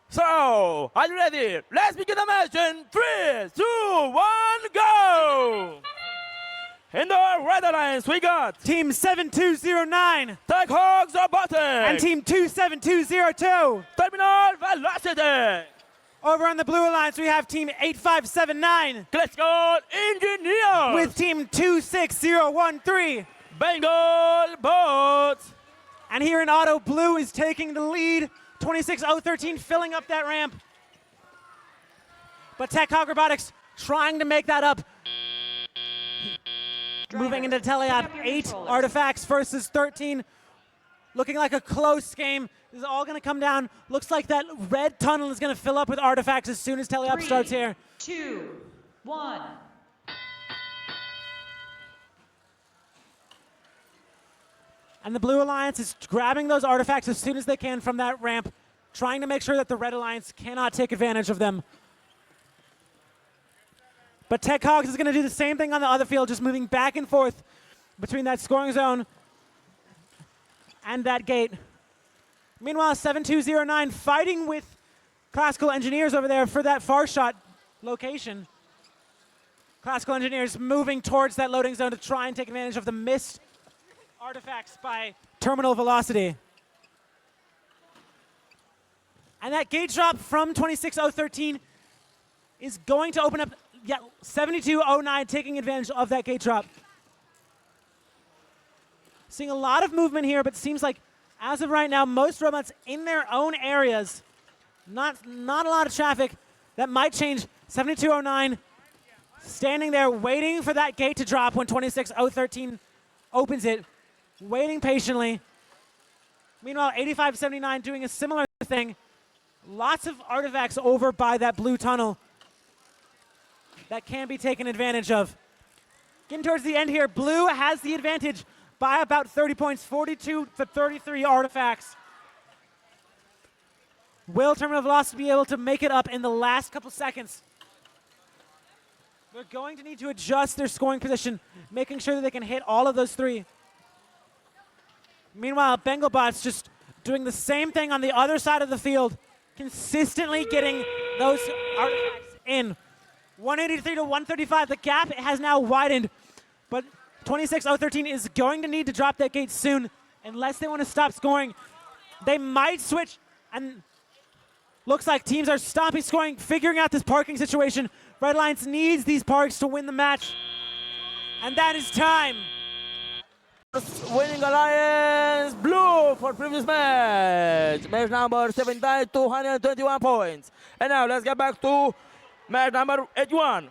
So, are you ready? Let's begin the match in 3, 2, 1, go! In the red alliance, we got Team 7209 Tech Hogs Robotics and Team 27202. Terminal Velocity. Over on the blue alliance, we have Team 8579 Classical Engineers with Team 26013. Bengal Boats. And here in auto, blue is taking the lead. 26013 filling up that ramp. But Tech Hog Robotics trying to make that up. Moving into teleop, 8 artifacts versus 13. Looking like a close game. This is all going to come down. Looks like that red tunnel is going to fill up with artifacts as soon as teleop starts here. 2, 1. And the blue alliance is grabbing those artifacts as soon as they can from that ramp, trying to make sure that the red alliance cannot take advantage of them. But Tech Hogs is going to do the same thing on the other field, just moving back and forth between that scoring zone and that gate. Meanwhile, 7209 fighting with Classical Engineers over there for that far shot location. Classical Engineers moving towards that loading zone to try and take advantage of the missed artifacts by Terminal Velocity. And that gate drop from 26013 is going to open up. Yeah, 7209 taking advantage of that gate drop. Seeing a lot of movement here, but seems like as of right now, most robots in their own areas. Not a lot of traffic. That might change. 7209 standing there waiting for that gate to drop when 26013 opens it, waiting patiently. Meanwhile, 8579 doing a similar thing. Lots of artifacts over by that blue tunnel that can be taken advantage of. Getting towards the end here, blue has the advantage by about 30 points, 42 to 33 artifacts. Will Terminal Velocity be able to make it up in the last couple seconds? They're going to need to adjust their scoring position, making sure that they can hit all of those 3. Meanwhile, Bengal Bots just doing the same thing on the other side of the field, consistently getting those artifacts in. 183 to 135, the gap has now widened, but 26013 is going to need to drop that gate soon unless they want to stop scoring. They might switch, and looks like teams are stopping scoring, figuring out this parking situation. Red Alliance needs these parks to win the match, and that is time. Winning Alliance Blue for previous match. Match number 79, 221 points. And now let's get back to match number 81.